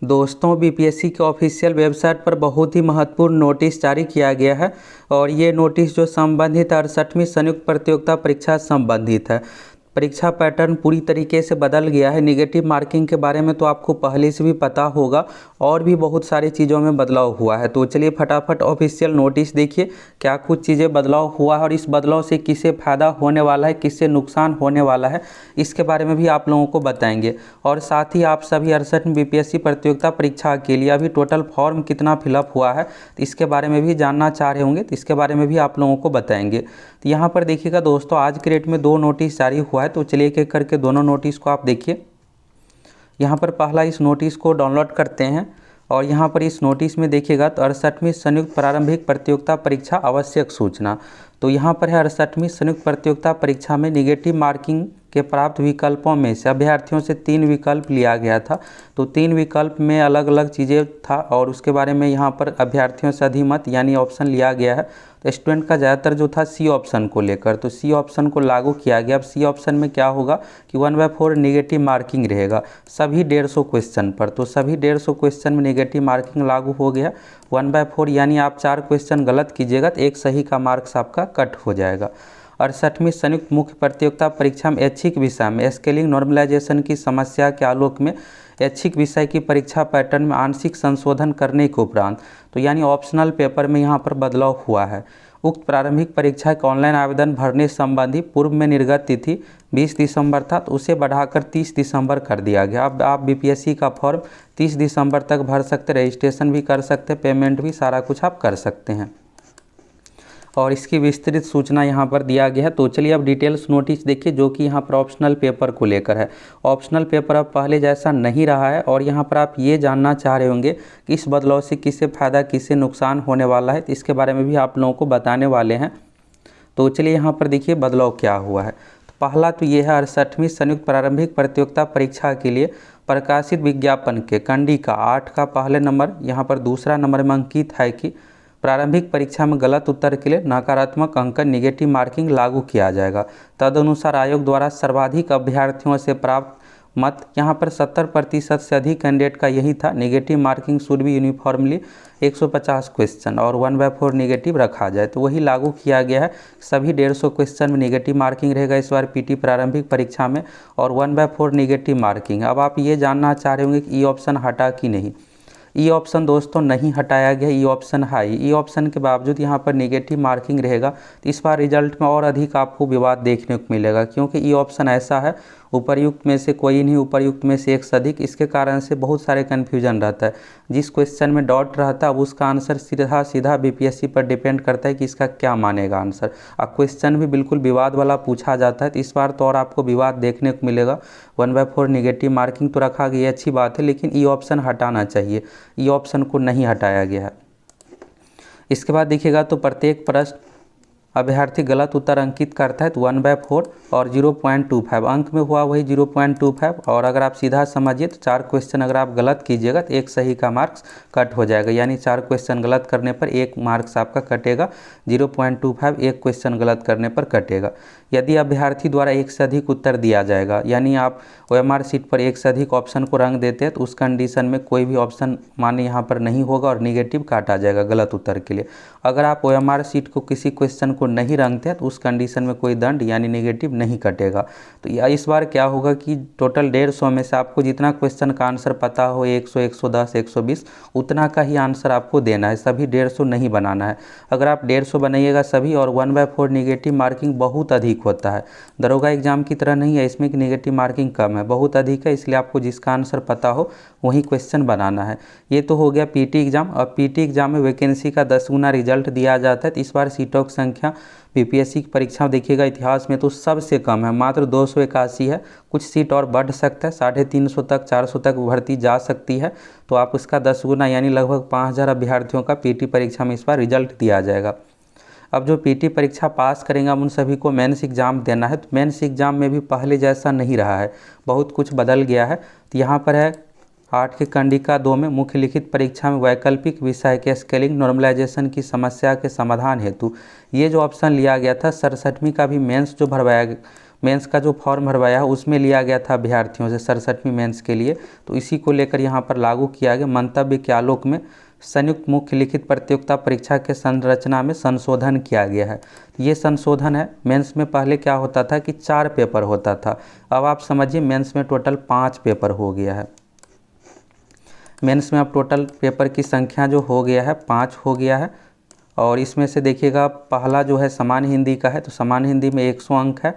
दोस्तों, बीपीएससी के official website पर बहुत ही महत्वपूर्ण नोटिस जारी किया गया है और ये नोटिस जो संबंधित 68वीं संयुक्त प्रतियोगिता परीक्षा संबंधित है। परीक्षा पैटर्न पूरी तरीके से बदल गया है। निगेटिव मार्किंग के बारे में तो आपको पहले से भी पता होगा और भी बहुत सारी चीज़ों में बदलाव हुआ है। तो चलिए फटाफट ऑफिशियल नोटिस देखिए क्या कुछ चीज़ें बदलाव हुआ है और इस बदलाव से किसे फ़ायदा होने वाला है, किससे नुकसान होने वाला है, इसके बारे में भी आप लोगों को बताएंगे। और साथ ही आप सभी 68वीं बीपीएससी प्रतियोगिता परीक्षा के लिए अभी टोटल फॉर्म कितना फिलअप हुआ है तो इसके बारे में भी जानना चाह रहे होंगे, तो इसके बारे में भी आप लोगों को बताएंगे। तो यहाँ पर देखिएगा दोस्तों, आज के डेट में 2 नोटिस जारी हुआ है, तो चलिए एक एक करके दोनों नोटिस को आप देखिए। यहाँ पर पहला इस नोटिस को डाउनलोड करते हैं और यहाँ पर इस नोटिस में देखिएगा तो 68वीं संयुक्त प्रारंभिक प्रतियोगिता परीक्षा आवश्यक सूचना। तो यहाँ पर है 68वीं संयुक्त प्रतियोगिता परीक्षा में निगेटिव मार्किंग के प्राप्त विकल्पों में से अभ्यर्थियों से 3 विकल्प लिया गया था। तो 3 विकल्प में अलग अलग चीज़ें था और उसके बारे में यहाँ पर अभ्यर्थियों से अधिमत यानी ऑप्शन लिया गया है। तो स्टूडेंट का ज़्यादातर जो था सी ऑप्शन को लेकर, तो सी ऑप्शन को लागू किया गया। अब सी ऑप्शन में क्या होगा कि 1/4 निगेटिव मार्किंग रहेगा सभी 150 क्वेश्चन पर। तो सभी 150 क्वेश्चन में निगेटिव मार्किंग लागू हो गया 1/4, यानी आप 4 क्वेश्चन गलत कीजिएगा तो एक सही का मार्क्स आपका कट हो जाएगा। 68वीं संयुक्त मुख्य प्रतियोगिता परीक्षा में ऐच्छिक विषय में स्केलिंग नॉर्मलाइजेशन की समस्या के आलोक में ऐच्छिक विषय की परीक्षा पैटर्न में आंशिक संशोधन करने के उपरांत, तो यानी ऑप्शनल पेपर में यहाँ पर बदलाव हुआ है। उक्त प्रारंभिक परीक्षा के ऑनलाइन आवेदन भरने संबंधी पूर्व में निर्गत तिथि 20 दिसंबर था, तो उसे बढ़ाकर 30 दिसंबर कर दिया गया। अब आप बीपीएससी का फॉर्म 30 दिसंबर तक भर सकते, रजिस्ट्रेशन भी कर सकते, पेमेंट भी सारा कुछ आप कर सकते हैं और इसकी विस्तृत सूचना यहाँ पर दिया गया है। तो चलिए अब डिटेल्स नोटिस देखिए जो कि यहाँ पर ऑप्शनल पेपर को लेकर है। ऑप्शनल पेपर अब पहले जैसा नहीं रहा है और यहाँ पर आप ये जानना चाह रहे होंगे कि इस बदलाव से किससे फ़ायदा किससे नुकसान होने वाला है, तो इसके बारे में भी आप लोगों को बताने वाले हैं। तो चलिए यहाँ पर देखिए बदलाव क्या हुआ है। तो पहला तो ये है 68वीं संयुक्त प्रारंभिक प्रतियोगिता परीक्षा के लिए प्रकाशित विज्ञापन के कंडिका 8 का पहले नंबर यहाँ पर दूसरा नंबर में अंकित है कि प्रारंभिक परीक्षा में गलत उत्तर के लिए नकारात्मक अंकन निगेटिव मार्किंग लागू किया जाएगा। तदनुसार आयोग द्वारा सर्वाधिक अभ्यर्थियों से प्राप्त मत यहाँ पर 70% से अधिक कैंडिडेट का यही था, negative marking should be uniformly 150 question और 1/4 निगेटिव रखा जाए। तो वही लागू किया गया है। सभी 150 क्वेश्चन में निगेटिव मार्किंग रहेगा इस बार पीटी प्रारंभिक परीक्षा में और 1/4 निगेटिव मार्किंग। अब आप ये जानना चाह रहे होंगे कि ई ऑप्शन हटा कि नहीं। ई ऑप्शन दोस्तों नहीं हटाया गया, ई ऑप्शन है। ई ऑप्शन के बावजूद यहाँ पर नेगेटिव मार्किंग रहेगा, तो इस बार रिजल्ट में और अधिक आपको विवाद देखने को मिलेगा क्योंकि ई ऑप्शन ऐसा है उपर्युक्त में से कोई नहीं, उपर्युक्त में से एक से अधिक। इसके कारण से बहुत सारे कन्फ्यूजन रहता है। जिस क्वेश्चन में डॉट रहता है उसका आंसर सीधा सीधा बीपीएससी पर डिपेंड करता है कि इसका क्या मानेगा आंसर। अब क्वेश्चन भी बिल्कुल विवाद वाला पूछा जाता है, तो इस बार तो और आपको विवाद देखने को मिलेगा। 1/4 निगेटिव मार्किंग तो रखा गया, अच्छी बात है, लेकिन ई ऑप्शन हटाना चाहिए। ई ऑप्शन को नहीं हटाया गया है। इसके बाद देखिएगा तो प्रत्येक प्रश्न अभ्यर्थी गलत उत्तर अंकित करता है तो 1/4 और 0.25 अंक में हुआ वही 0.25। और अगर आप सीधा समझिए तो 4 क्वेश्चन अगर आप गलत कीजिएगा तो एक सही का मार्क्स कट हो जाएगा, यानी 4 क्वेश्चन गलत करने पर एक मार्क्स आपका कटेगा। 0.25 एक क्वेश्चन गलत करने पर कटेगा। यदि अभ्यर्थी द्वारा एक से अधिक उत्तर दिया जाएगा, यानी आप ओएमआर शीट पर एक से अधिक ऑप्शन को रंग देते हैं तो उस कंडीशन में कोई भी ऑप्शन माने यहाँ पर नहीं होगा और निगेटिव काटा जाएगा गलत उत्तर के लिए। अगर आप ओएमआर शीट को किसी क्वेश्चन को नहीं रंगते हैं तो उस कंडीशन में कोई दंड यानी नेगेटिव नहीं कटेगा। तो इस बार क्या होगा कि टोटल 150 में से आपको जितना क्वेश्चन का आंसर पता हो 100, 110, 120 उतना का ही आंसर आपको देना है, सभी 150 नहीं बनाना है। अगर आप 150 बनाइएगा सभी और 1/4 निगेटिव मार्किंग बहुत अधिक होता है, दरोगा एग्जाम की तरह नहीं है इसमें कि निगेटिव मार्किंग कम है, बहुत अधिक है, इसलिए आपको जिसका आंसर पता हो वही क्वेश्चन बनाना है। ये तो हो गया पीटी एग्जाम। अब पीटी एग्जाम में वैकेंसी का 10 गुना रिजल्ट दिया जाता है, तो इस बार सीटों की संख्या बीपीएससी की परीक्षा देखिएगा इतिहास में तो सबसे कम है, मात्र 281 है। कुछ सीट और बढ़ सकता है, 350 तक 400 तक भर्ती जा सकती है। तो आप उसका 10 गुना यानी लगभग 5000 अभ्यर्थियों का पीटी परीक्षा में इस बार रिजल्ट दिया जाएगा। अब जो पीटी परीक्षा पास करेंगे उन सभी को मेंस एग्जाम देना है। तो मेंस एग्जाम में भी पहले जैसा नहीं रहा है, बहुत कुछ बदल गया है। तो यहाँ पर है 8 के कंडिका 2 में मुख्य लिखित परीक्षा में वैकल्पिक विषय के स्केलिंग नॉर्मलाइजेशन की समस्या के समाधान हेतु ये जो ऑप्शन लिया गया था 67वीं का भी मेंस जो मेंस का जो फॉर्म भरवाया है उसमें लिया गया था अभ्यर्थियों से 67वीं मेंस के लिए, तो इसी को लेकर यहाँ पर लागू किया गया। मंतव्य के आलोक में संयुक्त मुख्य लिखित प्रतियोगिता परीक्षा के संरचना में संशोधन किया गया है। ये संशोधन है। मेंस में पहले क्या होता था कि 4 पेपर होता था, अब आप समझिए मेंस में टोटल 5 पेपर हो गया है। मेंस में अब टोटल पेपर की संख्या जो हो गया है 5 हो गया है। और इसमें से देखिएगा पहला जो है सामान्य हिंदी का है, तो सामान्य हिंदी में 100 अंक है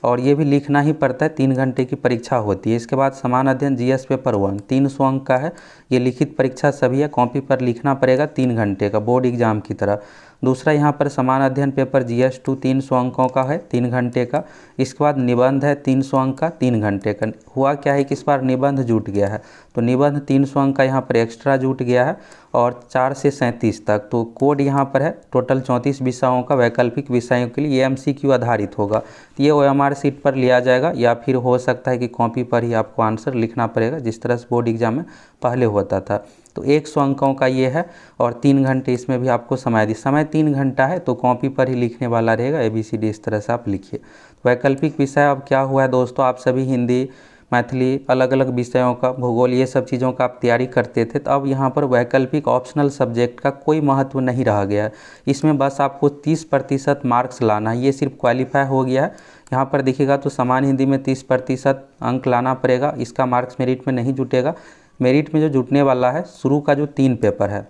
और ये भी लिखना ही पड़ता है, 3 घंटे की परीक्षा होती है। इसके बाद सामान्य अध्ययन जीएस पेपर 1 300 अंक का है, ये लिखित परीक्षा सभी है, कॉपी पर लिखना पड़ेगा 3 घंटे का, बोर्ड एग्जाम की तरह। दूसरा यहाँ पर सामान्य अध्ययन पेपर जीएस 2 300 अंकों का है, 3 घंटे का। इसके बाद निबंध है 300 अंक का, 3 घंटे का। हुआ क्या है कि इस बार निबंध जुट गया है, तो निबंध 300 अंक का यहाँ पर एक्स्ट्रा जुट गया है और 4 से 37 तक। तो कोड यहाँ पर है टोटल 34 विषयों का, वैकल्पिक विषयों के लिए ये एमसीक्यू आधारित होगा। तो ये ओएमआर सीट पर लिया जाएगा या फिर हो सकता है कि कॉपी पर ही आपको आंसर लिखना पड़ेगा, जिस तरह से बोर्ड एग्जाम में पहले होता था। तो 100 अंकों का ये है और 3 घंटे इसमें भी आपको समय दी। समय 3 घंटा है तो कॉपी पर ही लिखने वाला रहेगा, ABCD इस तरह से आप लिखिए। वैकल्पिक विषय अब क्या हुआ है दोस्तों, आप सभी हिंदी, मैथिली, अलग अलग विषयों का, भूगोल, ये सब चीज़ों का आप तैयारी करते थे, तो अब यहाँ पर वैकल्पिक ऑप्शनल सब्जेक्ट का कोई महत्व नहीं रह गया है। इसमें बस आपको 30% मार्क्स लाना है, ये सिर्फ क्वालिफाई हो गया है। यहाँ पर देखिएगा तो सामान्य हिंदी में 30% अंक लाना पड़ेगा, इसका मार्क्स मेरिट में नहीं जुटेगा। मेरिट में जो जुटने वाला है शुरू का जो 3 पेपर है,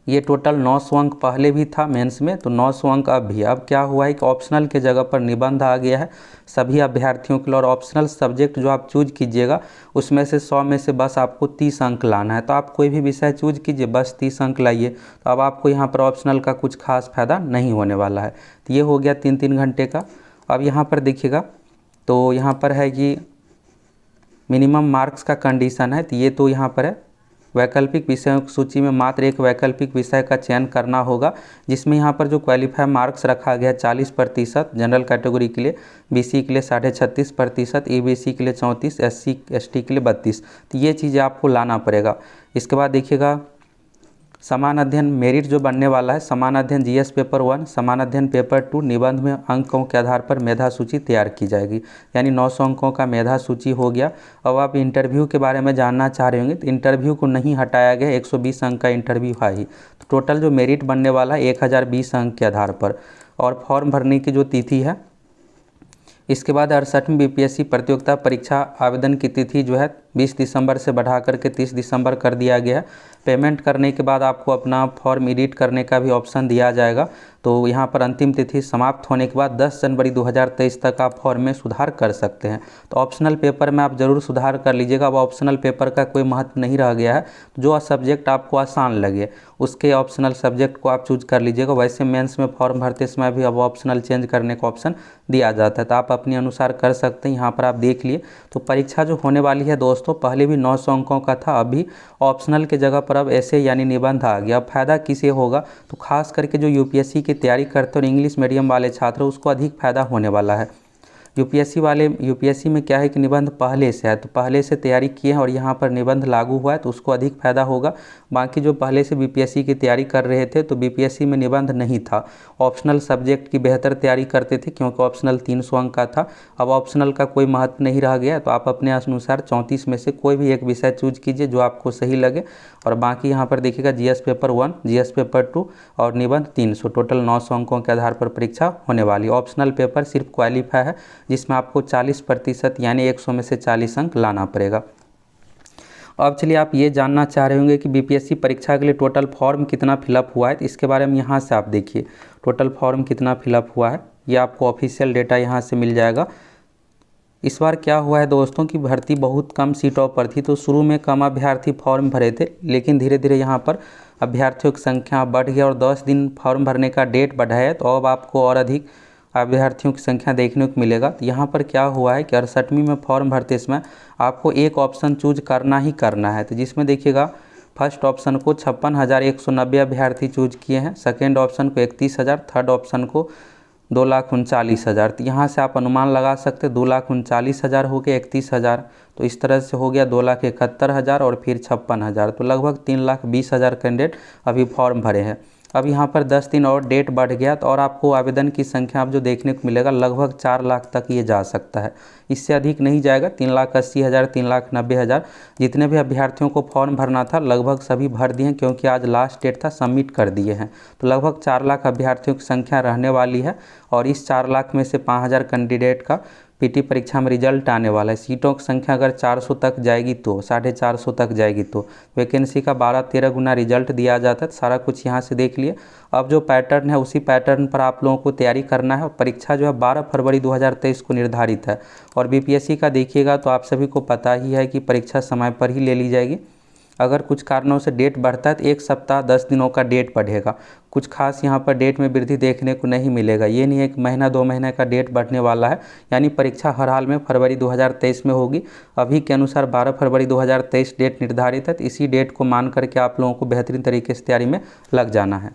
ये टोटल 900 अंक पहले भी था मेंस में, तो 900 अंक अब भी। अब क्या हुआ है कि ऑप्शनल के जगह पर निबंध आ गया है सभी अभ्यर्थियों के लिए, और ऑप्शनल सब्जेक्ट जो आप चूज कीजिएगा उसमें से 100 में से बस आपको 30 अंक लाना है। तो आप कोई भी विषय चूज कीजिए, बस 30 अंक लाइए, तो अब आपको यहाँ पर ऑप्शनल का कुछ खास फायदा नहीं होने वाला है। तो ये हो गया 3-3 घंटे का। अब यहाँ पर देखिएगा तो यहाँ पर है कि मिनिमम मार्क्स का कंडीशन है, तो ये तो यहाँ पर है वैकल्पिक विषयों की सूची में मात्र एक वैकल्पिक विषय का चयन करना होगा, जिसमें यहाँ पर जो क्वालिफाई मार्क्स रखा गया 40% जनरल कैटेगरी के लिए, BC के लिए 36.5%, EBC के लिए 34%, SC ST के लिए 32%। तो ये चीज़ें आपको लाना पड़ेगा। इसके बाद देखिएगा समान अध्ययन मेरिट जो बनने वाला है, समान अध्ययन जीएस पेपर 1, समान अध्ययन पेपर 2, निबंध में अंकों के आधार पर मेधा सूची तैयार की जाएगी, यानी 900 अंकों का मेधा सूची हो गया। अब आप इंटरव्यू के बारे में जानना चाह रहे होंगे, तो इंटरव्यू को नहीं हटाया गया, 120 अंक का इंटरव्यू है ही। तो टोटल जो मेरिट बनने वाला है 1020 अंक के आधार पर। और फॉर्म भरने की जो तिथि है, इसके बाद 68वीं BPSC प्रतियोगिता परीक्षा आवेदन की तिथि जो है 20 दिसंबर से बढ़ा करके 30 दिसंबर कर दिया गया है। पेमेंट करने के बाद आपको अपना फॉर्म एडिट करने का भी ऑप्शन दिया जाएगा। तो यहाँ पर अंतिम तिथि समाप्त होने के बाद 10 जनवरी 2023 तक आप फॉर्म में सुधार कर सकते हैं। तो ऑप्शनल पेपर में आप ज़रूर सुधार कर लीजिएगा। अब ऑप्शनल पेपर का कोई महत्व नहीं रह गया है, जो सब्जेक्ट आपको आसान लगे उसके ऑप्शनल सब्जेक्ट को आप चूज कर लीजिएगा। वैसे मेंस में फॉर्म भरते समय भी अब ऑप्शनल चेंज करने का ऑप्शन दिया जाता है, तो आप अपने अनुसार कर सकते हैं। यहाँ पर आप देख लिए। तो परीक्षा जो होने वाली है दोस्तों, पहले भी 900 अंकों का था, अभी ऑप्शनल के जगह पर अब ऐसे यानी निबंध आ गया। अब फायदा किसे होगा, तो खास करके जो यूपीएससी की तैयारी करते हैं और इंग्लिश मीडियम वाले छात्र, उसको अधिक फायदा होने वाला है। यूपीएससी में क्या है कि निबंध पहले से है, तो पहले से तैयारी किए हैं और यहाँ पर निबंध लागू हुआ है, तो उसको अधिक फायदा होगा। बाकी जो पहले से बीपीएससी की तैयारी कर रहे थे, तो बीपीएससी में निबंध नहीं था, ऑप्शनल सब्जेक्ट की बेहतर तैयारी करते थे, क्योंकि ऑप्शनल 300 अंक का था। अब ऑप्शनल का कोई महत्व नहीं रह गया, तो आप अपने अनुसार 34 में से कोई भी एक विषय चूज कीजिए जो आपको सही लगे। और बाकी यहाँ पर देखिएगा जीएस पेपर 1, जीएस पेपर 2 और निबंध 300, टोटल 900 अंकों के आधार पर परीक्षा होने वाली। ऑप्शनल पेपर सिर्फ क्वालिफाई है, जिसमें आपको 40% यानी 100 में से 40 अंक लाना पड़ेगा। अब चलिए, आप ये जानना चाह रहे होंगे कि बीपीएससी परीक्षा के लिए टोटल फॉर्म कितना फिलअप हुआ है, तो इसके बारे में यहाँ से आप देखिए टोटल फॉर्म कितना फिलअप हुआ है। ये आपको ऑफिशियल डेटा यहाँ से मिल जाएगा। इस बार क्या हुआ है दोस्तों कि भर्ती बहुत कम सीटों पर थी, तो शुरू में कम अभ्यर्थी फॉर्म भरे थे, लेकिन धीरे धीरे यहाँ पर अभ्यर्थियों की संख्या बढ़ गई और 10 दिन फॉर्म भरने का डेट बढ़ाया, तो अब आपको और अधिक अभ्यर्थियों की संख्या देखने को मिलेगा। तो यहाँ पर क्या हुआ है कि 68वीं में फॉर्म भरते समय आपको एक ऑप्शन चूज करना ही करना है। तो जिसमें देखिएगा फर्स्ट ऑप्शन को 56,190 अभ्यर्थी चूज किए हैं, सेकेंड ऑप्शन को 31,000, थर्ड ऑप्शन को 2,39,000। तो यहाँ से आप अनुमान लगा सकते 2,39,000 हो गए, 31,000, तो इस तरह से हो गया 2,71,000 और फिर 56,000, तो लगभग 3,20,000 कैंडिडेट अभी फॉर्म भरे हैं। अब यहाँ पर 10 दिन और डेट बढ़ गया तो और आपको आवेदन की संख्या अब जो देखने को मिलेगा लगभग 4 लाख तक ये जा सकता है। इससे अधिक नहीं जाएगा। 3,80,000, 3,90,000 जितने भी अभ्यर्थियों को फॉर्म भरना था लगभग सभी भर दिए हैं, क्योंकि आज लास्ट डेट था, सबमिट कर दिए हैं। तो लगभग 4 लाख अभ्यर्थियों की संख्या रहने वाली है और इस 4 लाख में से 5,000 कैंडिडेट का पीटी परीक्षा में रिजल्ट आने वाला है। सीटों की संख्या अगर 400 तक जाएगी तो 450 तक जाएगी तो वैकेंसी का 12-13 गुना रिजल्ट दिया जाता है। सारा कुछ यहाँ से देख लिए। अब जो पैटर्न है उसी पैटर्न पर आप लोगों को तैयारी करना है। परीक्षा जो है 12 फरवरी 2023 को निर्धारित है और बीपीएससी का देखिएगा तो आप सभी को पता ही है कि परीक्षा समय पर ही ले ली जाएगी। अगर कुछ कारणों से डेट बढ़ता है तो 1 सप्ताह 10 दिनों का डेट बढ़ेगा। कुछ खास यहाँ पर डेट में वृद्धि देखने को नहीं मिलेगा। ये नहीं है कि महीना 2 महीने का डेट बढ़ने वाला है, यानी परीक्षा हर हाल में फरवरी 2023 में होगी। अभी के अनुसार 12 फरवरी 2023 डेट निर्धारित है, तो इसी डेट को मान करके आप लोगों को बेहतरीन तरीके से तैयारी में लग जाना है।